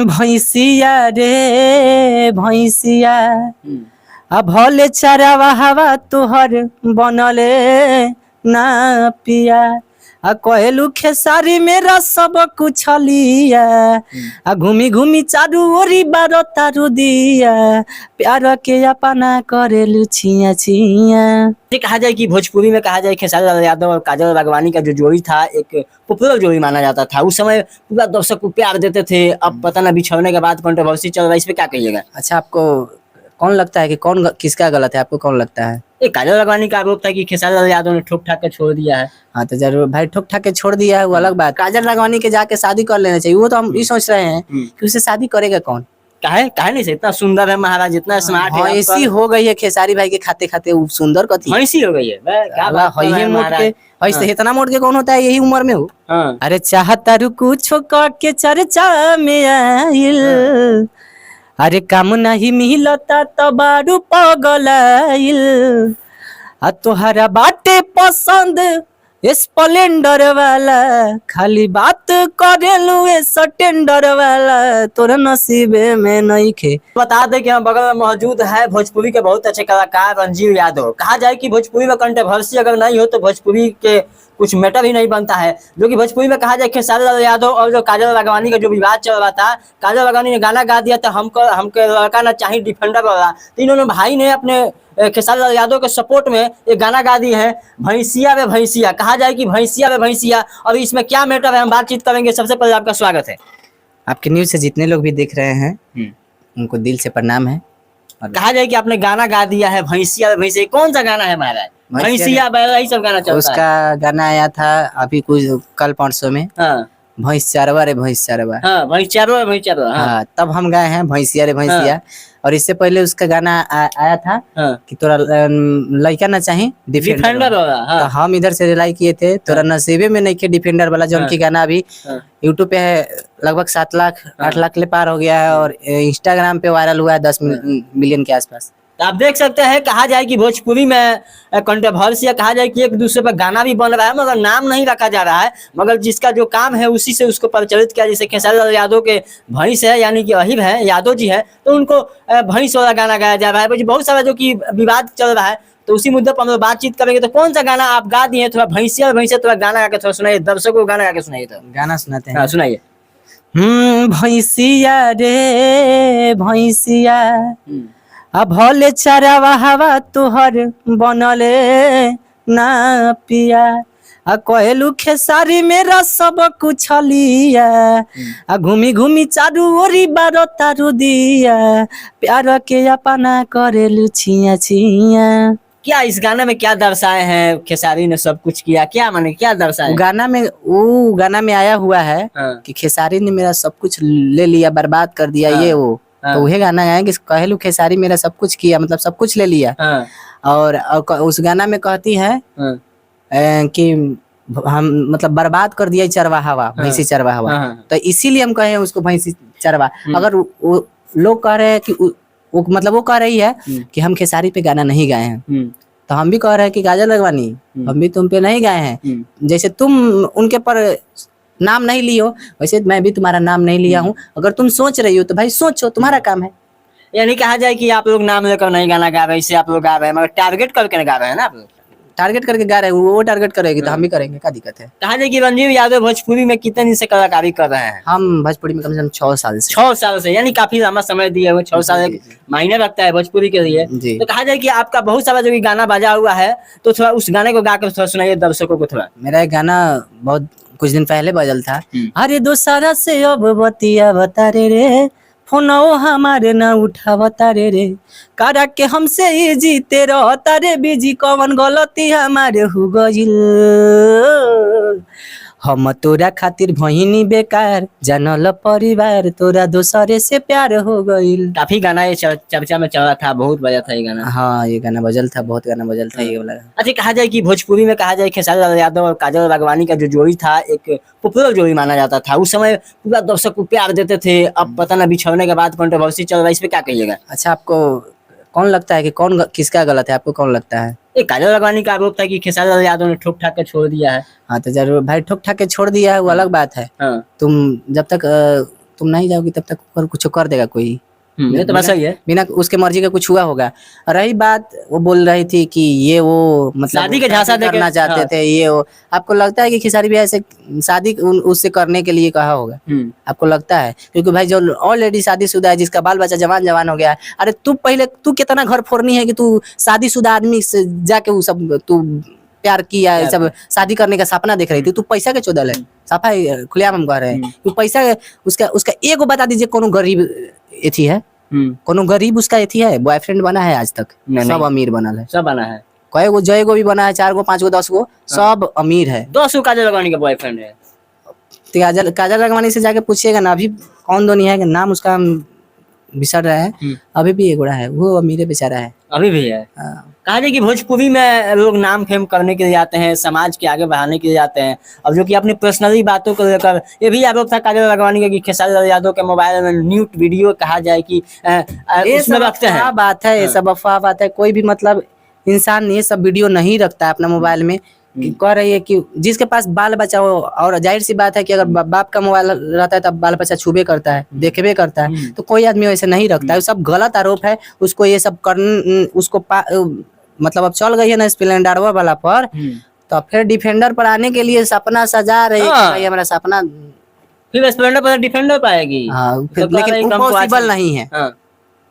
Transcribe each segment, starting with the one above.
भैंसिया रे भैंसिया आ भले चरावा हवा तुहर बनले ना पिया आ कहलू खेसारी मेरा सब कुछ लिया आ घूमी घूमी चारू ओरी बारो तारू दिया प्यार के अपना करेलू छिया छिया। कहा जाए कि भोजपुरी में कहा जाए खेसारी लाल यादव और काजल राघवानी का जो जोड़ी था एक पॉपुलर जोड़ी माना जाता था। उस समय पूरा दर्शक को प्यार देते थे। अब पता ना बिछड़ने के बाद कंट्रोवर्सी चल रहा है, इस पे क्या कहिएगा? अच्छा, आपको कौन लगता है कि कौन किसका गलत है? आपको कौन लगता है? एक काजल राघवानी का आरोप था कि खेसारी लाल यादव ने ठोक ठाक के छोड़ दिया है। हाँ तो जरूर भाई, ठोक ठाक के छोड़ दिया है वो अलग बात। काजल राघवानी के जाके शादी कर लेना चाहिए। वो तो हम ये सोच रहे हैं कि उससे शादी करेगा कौन? काहे नहीं से? इतना सुंदर है महाराज, इतना स्मार्ट है। ऐसी हो गई है खेसारी भाई के खाते खाते वो सुंदर कथी ऐसी हो गई है। क्या बात कर रहे हैं महाराज? ऐसे इतना मोड़ के कौन होता है यही उम्र में हो? अरे चाहता रुकू छोका के चर्चा में आइल, अरे काम नहीं मिलता तो बारू पगलाइल आ तोहरा बाटे पसंद स्प्लेंडर वाला, खाली बात करेलू स्टैंडर वाला, तोर नसीबे में नहीं खे। बता दे कि हम बगल में मौजूद है भोजपुरी के बहुत अच्छे कलाकार रंजीव यादव। कहा जाए कि भोजपुरी में कंट्रोवर्सी अगर नहीं हो तो भोजपुरी के कुछ मैटर ही नहीं बनता है। जो कि भोजपुरी में कहा जाए खेसारी लाल यादव और जो काजल राघवानी का जो विवाद चल रहा था, काजल राघवानी ने गाना गा दिया था हमको लड़का ना चाहिए डिफेंडर वाला। तो इन्होंने भाई ने अपने खेसारी लाल यादव के सपोर्ट में एक गाना गा दी है भैंसिया वे भैंसिया। कहा जाए कि भैंसिया वे भैंसिया। और इसमें क्या मैटर है हम बातचीत करेंगे। सबसे पहले आपका स्वागत है। आपके न्यूज से जितने लोग भी देख रहे हैं उनको दिल से प्रणाम है। और कहा जाए कि आपने गाना गा दिया है भैंसिया वे भैंसिया। कौन सा गाना है महाराज? भैंसिया बैला ही सब गाना चलता है। उसका गाना आया था अभी कुछ कल 500 में। भैंस चारवा रे भैंस चारवा। भैंस चारवा भैंस चारवा। हाँ, तब हम गाए हैं भैंसिया रे भैंसिया। और इससे पहले उसका गाना आया था कि तोरा लड़का ना चाहिए डिफेंडर वाला। तो हम इधर से रिलाई किए थे तोरा नसीबे में नहीं के डिफेंडर वाला, जो उनकी गाना अभी यूट्यूब पे है लगभग 7 लाख 8 लाख ले पार हो गया है और इंस्टाग्राम पे वायरल हुआ है 10 मिलियन के आसपास। तो आप देख सकते हैं कहा जाए कि भोजपुरी में कंट्रोवर्सी, कहा जाए कि एक दूसरे पर गाना भी बन रहा है मगर नाम नहीं रखा जा रहा है। मगर जिसका जो काम है उसी से उसको प्रचलित किया। जैसे खेसारी लाल यादव के भैंस है यानी कि अहिब है यादव जी है, तो उनको भैंस वाला गाना गाया जा रहा है। बहुत सारा जो कि विवाद चल रहा है, तो उसी मुद्दे पर हम लोग बातचीत करेंगे। तो कौन सा गाना आप गा दिए? थोड़ा भैंसिया भैंसिया थोड़ा गाना गा के थोड़ा सुनाइए, दर्शकों को गाना गा के सुनाइए। तो गाना सुनाते हैं। सुनाइए। भैंसिया रे भैंसिया आ भले चरावा हवा तुहर बनले ना पिया आ कहलू खेसारी मेरा सब कुछ लिया आ घूमी घूमी चारू ओरी बारो तारू दिया प्यार के अपना करेलू छिया छिया। क्या इस गाने में क्या दर्शाए हैं? खेसारी ने सब कुछ किया, क्या माने क्या दर्शाए? गाना में आया हुआ है कि खेसारी ने मेरा सब कुछ ले लिया, बर्बाद कर दिया। ये वो तो वही गाना है कि कहलू खेसारी मेरा सब कुछ किया, मतलब सब कुछ ले लिया। और उस गाना में कहती है कि हम मतलब बर्बाद कर दिया चरवाहा भैंसी चरवाहा। तो इसीलिए हम कहे उसको भैंसी चरवा। अगर लोग कह रहे हैं कि मतलब वो कह रही है कि हम खेसारी पे गाना नहीं गाए हैं, तो हम भी कह रहे हैं कि काजल राघवानी हम भी तुम पे नहीं गाए हैं। जैसे तुम उनके पर नाम नहीं लियो वैसे मैं भी तुम्हारा नाम नहीं लिया हूँ। अगर तुम सोच रही हो तो भाई सोचो, तुम्हारा काम है। यानी कहा जाए कि आप लोग नाम लेकर नहीं गाना गा रहे, इससे आप लोग गा रहे हैं मगर टारगेट करके गा रहे हैं ना। आप लोग टारगेट करके गा रहे हैं, वो टारगेट करेगी तो हम भी करेंगे, क्या दिक्कत है? कहा जाए कि रंजीव यादव भोजपुरी में कितने दिन से कलाकारी कर रहे हैं? हम भोजपुरी में कम से कम 6 साल से। 6 साल से, यानी काफी लंबा समय दिए हुए। 6 साल एक महीने लगता है भोजपुरी के लिए। तो कहा जाए कि आपका बहुत सारा जो गाना बजा हुआ है, तो थोड़ा उस गाने को गाकर थोड़ा सुनाइए दर्शकों को। थोड़ा मेरा एक गाना बहुत कुछ दिन पहले बजल था। अरे दोसारा से अब बतिया बता रे फोनो हमारे न उठा बता रे कारा के हमसे ही जीते रहता रे बीजी कौन गलती हमारे हो गइल। हम तोरा खातिर भइनी बेकार जानल परिवार तोरा दोसरे से प्यार हो गइल। काफी गाना ये चर्चा में चला था, बहुत बजा था ये गाना। हाँ, ये गाना बजल था, बहुत गाना बजल था ये वाला। अच्छा, कहा जाए कि भोजपुरी में कहा जाए खेसारी लाल यादव और काजल राघवानी का जो जोड़ी था एक पॉपुलर जोड़ी माना जाता था। उस समय पूरा दर्शक को प्यार देते थे। अब पता ना बिछड़ने के बाद कंट्रोवर्सी चल रहा है, इस पे क्या कहिएगा? अच्छा, आपको कौन लगता है कि कौन किसका गलत है? आपको कौन लगता है? एक काजल राघवानी का आरोप था कि खेसारी लाल यादव ने ठोक ठाक के छोड़ दिया है। हाँ तो जरूर भाई, ठोक ठाक के छोड़ दिया है वो अलग बात है। तुम जब तक तुम नहीं जाओगी तब तक ऊपर कुछ कर देगा कोई। ये तो बात सही है। बिना उसके मर्जी का कुछ हुआ होगा। रही बात वो बोल रही थी कि ये वो मतलब शादी के झांसा देके करना चाहते थे ये वो, आपको लगता है कि खेसारी भी ऐसे शादी उससे करने के लिए कहा होगा? आपको लगता है? क्योंकि भाई जो ऑलरेडी शादीशुदा है, जिसका बाल बच्चा जवान जवान हो गया है, अरे तू कितना घर फोड़नी है कि तू शादीशुदा आदमी से जाके वो सब तू प्यार किया है, सब शादी करने का सपना देख रही थी। तू पैसा के चोदल है, सफाई खुलेआम हम कह रहे हैं। तू पैसा उसका उसका एगो बता दीजिए कोनो गरीब एथी है? कोनो गरीब उसका एथी है बॉयफ्रेंड बना है आज तक? सब अमीर बनल है, सब बना है। कई गो जय गो भी बना है, 4 गो 5 गो 10 गो, सब अमीर है। 200 काजल लगवानी का बॉयफ्रेंड है। काजल लगवानी से जाके पूछिएगा ना, अभी कौन दो नहीं है नाम उसका हम बिसर रहे हैं, अभी भी एगोड़ा है, वो अमीर बेचारा है, अभी भी है। कहा जाए कि भोजपुरी में लोग नाम फेम करने के लिए जाते हैं, समाज के आगे बढ़ाने के लिए जाते हैं। अब जो कि अपनी पर्सनली बातों को लेकर ये भी आरोप था काजल लगवानी का कि खेसारी लाल यादव के मोबाइल में न्यूड वीडियो कहा जाए कि उसमें रखते हैं। बात है, ये सब अफवाह बात है। कोई भी मतलब इंसान ये सब वीडियो नहीं रखता है अपना मोबाइल में। कह रही है कि जिसके पास बाल बच्चा हो, और जाहिर सी बात है कि अगर बाप का मोबाइल रहता है तब बाल बच्चा छूबे करता है, देखबे करता है, तो कोई आदमी वैसे नहीं रखता है। सब गलत आरोप है। उसको ये सब उसको मतलब अब चल गई है ना स्प्लेंडरवा वाला पर, तो फिर डिफेंडर पर आने के लिए सपना सजा रही है कि भाई हमारा सपना फिर स्प्लेंडर पर डिफेंडर पाएगी। लेकिन पॉसिबल नहीं है,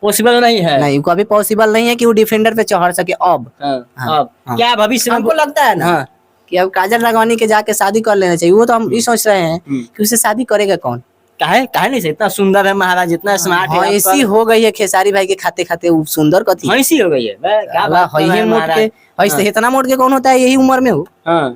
पॉसिबल नहीं है, नहीं कभी पॉसिबल नहीं है कि वो डिफेंडर पे चढ़ सके। अब क्या भविष्य में हमको लगता है ना कि अब काजल राघवानी के जाके शादी कर लेना चाहिए। वो तो हम ये सोच रहे हैं कि उसे शादी करेगा कौन? काहे नहीं से? इतना सुंदर है महाराज, इतना स्मार्ट है। ऐसी हो गई है खेसारी भाई के खाते खाते वो सुंदर कथी ऐसी हो गई है। क्या बात कर रहे हैं महाराज? ऐसे इतना मोट के कौन होता है यही उम्र में हो?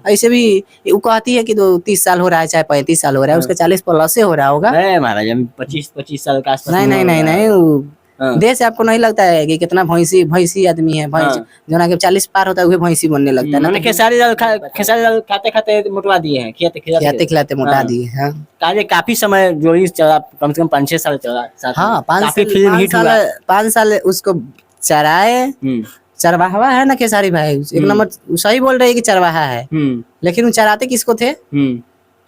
ऐसे भी वो कहती है कि 30 साल हो रहा है, चाहे 35 साल हो रहा है, उसका 40 प्लस से हो रहा होगा। महाराज हम 25 साल का आसपास। नहीं देश से आपको नहीं लगता है कि कितना भैंसी आदमी है? भैंस जो ना कि 40 पार होता है वही भैंसी बनने लगता है ना। खेसारी लाल खाते खाते मोटवा दिए हैं, खिलाते खिलाते मोटा दिए हैं। काफी समय जोड़ी चला, कम से कम 5-6 साल चला। हाँ, 5 साल उसको चराए। चरवाहा है ना खेसारी भाई, एक नंबर सही बोल रहे हैं कि चरवाहा है। लेकिन वो चराते किसको थे?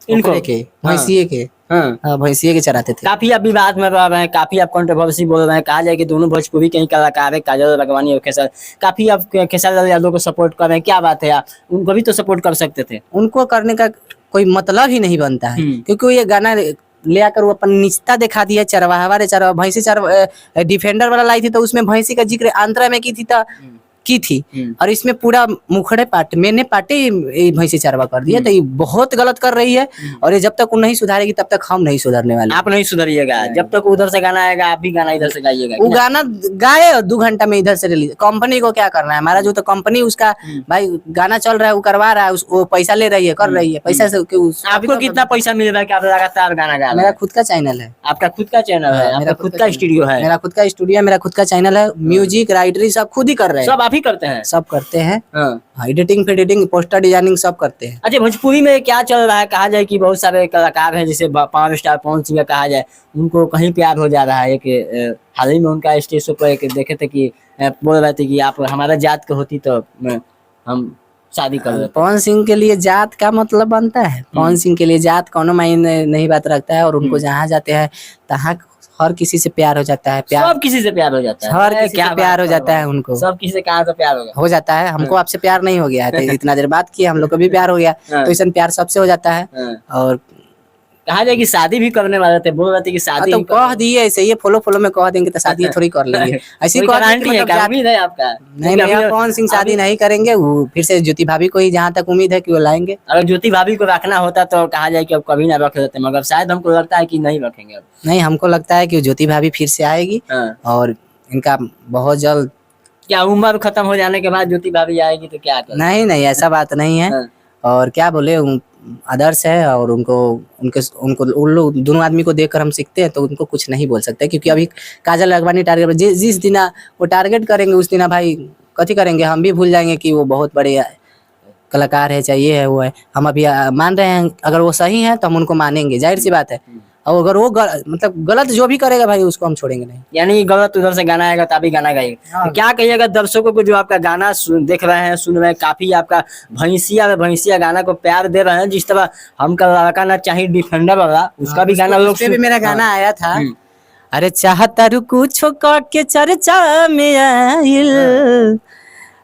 इनको के भैंसिए के। भैंसिए के चराते थे। काफी अब विवाद में रह रहे हैं, काफी अब कंट्रोवर्सी बोल रहे हैं। कहा जाए कि दोनों भोजपुरी के ही कलाकार है, काजल राघवानी और खेसारी। काफी अब खेसारी लाल यादव को सपोर्ट कर रहे हैं। क्या बात है आप उनको भी तो सपोर्ट कर सकते थे। उनको करने का कोई मतलब ही नहीं बनता है, क्योंकि ये गाना ले आकर वो अपन निचता दिखा दिया। चरवाहा भैंसी डिफेंडर वाला लाई थी तो उसमें भैंसी का जिक्र आंतरा में की थी और इसमें पूरा मुखड़े पार्ट मैंने पार्टी भैंसी चरवा कर दिया। तो ये बहुत गलत कर रही है और ये जब तक वो नहीं सुधारेगी तब तक हम नहीं सुधरने वाले। आप नहीं सुधरिएगा जब तक उधर से गाना आएगा, आप भी गाना इधर से गाइएगा। वो गाना गाए और 2 घंटा में इधर से रिलीज। कंपनी को क्या करना है हमारा? जो तो कंपनी उसका भाई गाना चल रहा है वो करवा रहा है, वो पैसा ले रही है, कर रही है पैसा से। आपको कितना पैसा मिल रहा है कि आप लगातार गाना गा रहे हैं? मेरा खुद का चैनल है। आपका खुद का चैनल है? मेरा खुद का स्टूडियो है। मेरा खुद का स्टूडियो है, मेरा खुद का चैनल है। म्यूजिक राइटरी सब खुद ही कर रहे हैं। सब आप ही करते हैं? सब करते हैं। एडिटिंग फेडिटिंग पोस्टर डिजाइनिंग सब करते हैं। अच्छा, भोजपुरी में क्या चल रहा है? कहा जाए कि बहुत सारे कलाकार हैं, जैसे पावर स्टार पवन सिंह कहा जाए, उनको कहीं प्यार हो जा रहा है। एक हाल ही में उनका स्टेज शो पर एक देखे थे कि बोल रहे थे कि आप हमारा जात के होती तो हम शादी कर लेते। पवन सिंह के लिए जात का मतलब बनता है? पवन सिंह के लिए जात कोनो मायने नहीं बात रखता है। और उनको जहाँ जाते हैं तहाँ हर किसी से प्यार हो जाता है। सब किसी से प्यार हो जाता है। हर किसी से प्यार हो जाता है उनको। सब किसी से कहाँ से प्यार हो जाता है? हमको आपसे प्यार नहीं हो गया है, इतना देर बात किया, हम लोग को भी प्यार हो गया। तो ऐसा प्यार सबसे हो जाता है। और कहा जाए कि शादी भी करने वाले थे, बोल रहे थे कि शादी तो कह दिए ऐसे ये फॉलो में कह देंगे तो शादी थोड़ी कर लेंगे। ऐसी गारंटी है क्या? उम्मीद है आपका? नहीं भैया, पवन सिंह शादी नहीं करेंगे। वो फिर से ज्योति भाभी को ही जहाँ तक उम्मीद है कि वो लाएंगे। अगर ज्योति भाभी को रखना होता तो कहा जाए कि अब कभी ना रख देते, मगर शायद हमको लगता है कि नहीं रखेंगे अब। नहीं, हमको लगता है कि ज्योति भाभी फिर से आएगी और इनका बहुत जल्द। क्या उम्र खत्म हो जाने के बाद ज्योति भाभी आएगी तो क्या? नहीं, ऐसा बात नहीं है। और क्या बोले, आदर्श है और उनको उन लोग दोनों आदमी को देखकर हम सीखते हैं, तो उनको कुछ नहीं बोल सकते। क्योंकि अभी काजल राघवानी टारगेट जिस दिन वो टारगेट करेंगे उस दिन भाई कथी करेंगे, हम भी भूल जाएंगे कि वो बहुत बड़े कलाकार है, चाहिए है वो है। हम अभी मान रहे हैं, अगर वो सही है तो हम उनको मानेंगे, जाहिर सी बात है। और अगर वो मतलब गलत जो भी करेगा भाई उसको हम छोड़ेंगे नहीं। यानी गलत उधर से गाना आएगा तभी गाना गाएगा। तो क्या कहिएगा दर्शकों को जो आपका गाना देख रहे हैं, सुन रहे हैं, काफी आपका भैंसिया गाना को प्यार दे रहे हैं, जिस तरह हमका लड़का ना चाहिए डिफेंडर वाला उसका भी गाना लोग भी मेरा गाना आया था। अरे चाहता कुछ के चर्चा में आइल,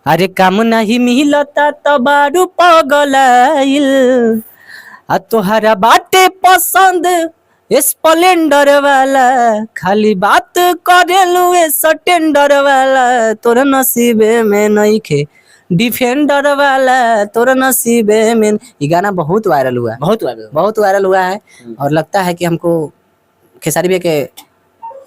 अरे काम नहीं मिलता तो बारू पगलाइल, आ तोहरा बाटे पसंद स्प्लेंडर वाला, खाली बात करेलू स्टैंडर वाला, तोर नसीबे में नहीं खे डिफेंडर वाला, तोर नसीबे में। ये गाना बहुत वायरल हुआ है, बहुत वायरल हुआ है। और लगता है कि हमको खेसारी भैया के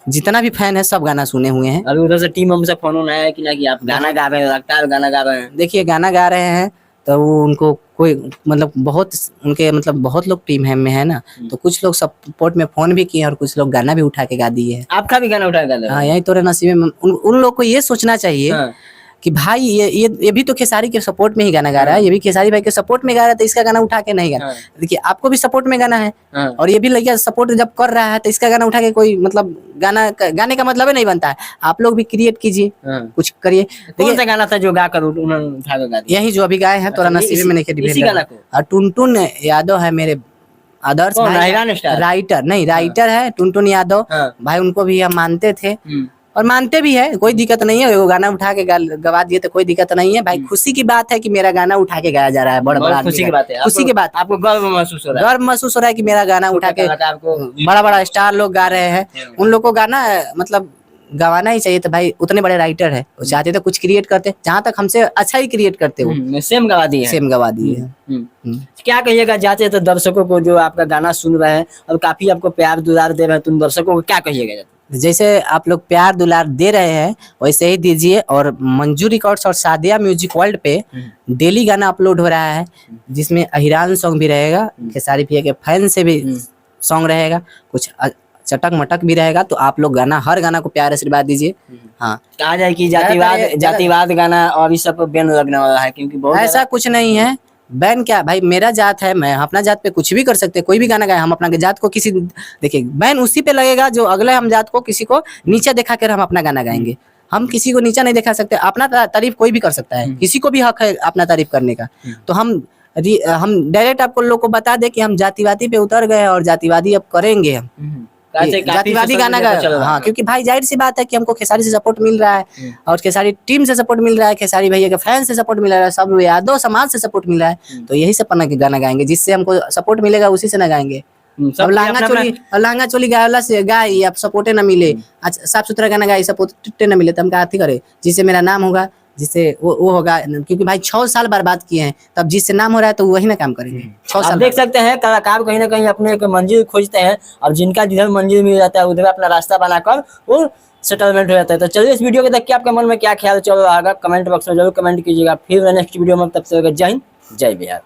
जितना भी फैन है सब गाना सुने हुए हैं। अभी उधर से टीम हमसे फोन आया कि ना कि आप गाना गा रहे हैं, लगता है गाना गा रहे हैं। देखिए गाना गा रहे हैं तो वो उनको कोई मतलब बहुत उनके मतलब बहुत लोग टीम है में है ना, तो कुछ लोग सपोर्ट में फोन भी किए और कुछ लोग गाना भी उठा के गा दिए हैं। आपका भी गाना उठा के गा दिया? हाँ, यही तोरे नसीबे में। उन लोग को ये सोचना चाहिए कि भाई ये भी तो खेसारी के सपोर्ट में ही गाना गा रहा है, ये भी खेसारी भाई के सपोर्ट में गा रहा है, तो इसका गाना उठा के नहीं गाना। देखिए आपको भी सपोर्ट में गाना है और ये भी लड़कियां सपोर्ट जब कर रहा है तो इसका गाना उठा के कोई मतलब गाने का मतलब नहीं बनता है। आप लोग भी क्रिएट कीजिए, कुछ करिए। कौन सा गाना था जो गा कर उन्होंने उठा के गा दिया? यही जो अभी गाए हैं तोरा नसीबे में नहीं। और टुनटुन यादव है मेरे आदर्श राइटर है टुनटुन यादव भाई, उनको भी हम मानते थे और मानते भी है, कोई दिक्कत नहीं है। वो गाना उठा के गवा दिए तो कोई दिक्कत नहीं है भाई। खुशी की बात है कि मेरा गाना उठा के गाया जा रहा है, बड़ा खुशी की बात है। खुशी की बात, आपको गर्व महसूस हो रहा है कि मेरा गाना उठा के बड़ा स्टार लोग गा रहे हैं। उन लोग को गाना मतलब गवाना ही चाहिए। तो भाई उतने बड़े राइटर है, वो चाहते तो कुछ क्रिएट करते, जहाँ तक हमसे अच्छा ही क्रिएट करते हो, सेम गवा दिए। क्या कहिएगा जाते तो दर्शकों को जो आपका गाना सुन रहे हैं और काफी आपको प्यार दुलार दे रहे हैं, तुम दर्शकों को क्या कहिएगा? जैसे आप लोग प्यार दुलार दे रहे हैं वैसे ही दीजिए। और मंजू रिकॉर्ड्स और सादिया म्यूजिक वर्ल्ड पे डेली गाना अपलोड हो रहा है, जिसमें अहिरान सॉन्ग भी रहेगा, खेसारी भैया के फैन से भी सॉन्ग रहेगा, कुछ चटक मटक भी रहेगा। तो आप लोग हर गाना को प्यार आशीर्वाद दीजिए। हाँ, कहा जाए कि जातिवाद गाना और इस सब बैन लगने वाला है, क्योंकि बहुत ऐसा कुछ नहीं है। बैन क्या भाई, मेरा जात है, मैं अपना जात पे कुछ भी कर सकते, कोई भी गाना गाए। हम अपना जात को किसी देखिए बैन उसी पे लगेगा जो अगले हम जात को किसी को नीचे दिखा कर हम अपना गाना गाएंगे। हम किसी को नीचा नहीं दिखा सकते, अपना तारीफ कोई भी कर सकता है, किसी को भी हक है अपना तारीफ करने का। तो हम डायरेक्ट आपको लोग को बता दे कि हम जातिवादी पे उतर गए और जातिवादी अब करेंगे हम जातिवादी गाना गा। हाँ, क्योंकि भाई जाहिर सी बात है कि हमको खेसारी से सपोर्ट मिल रहा है और खेसारी टीम से सपोर्ट मिल रहा है, खेसारी भैया के फैन से सपोर्ट मिल रहा है, सब यादव समाज से सपोर्ट मिल रहा है। तो यही से पन्ना के गाना गाएंगे, जिससे हमको सपोर्ट मिलेगा उसी से ना गाएंगे। अब लहंगा चोली गायला से गाय आप सपोर्टे ना मिले, साफ सुथरा गाना गाय सपोर्ट ना मिले, तो हम क्या करे, जिससे मेरा नाम होगा, जिससे वो होगा। क्योंकि भाई 6 साल बर्बाद किए हैं, तब जिससे नाम हो रहा है तो वही ना काम करेंगे। 6 साल देख सकते हैं कलाकार कहीं ना कहीं अपने एक मंजिल खोजते हैं और जिनका जिधर मंजिल मिल जाता है उधर अपना रास्ता बनाकर वो सेटलमेंट हो जाता है। तो चलिए इस वीडियो को देख के आपके मन में क्या ख्याल चल रहा होगा कमेंट बॉक्स में जरूर कमेंट कीजिएगा। फिर नेक्स्ट वीडियो में, तब तक जय हिंद जय बिहार।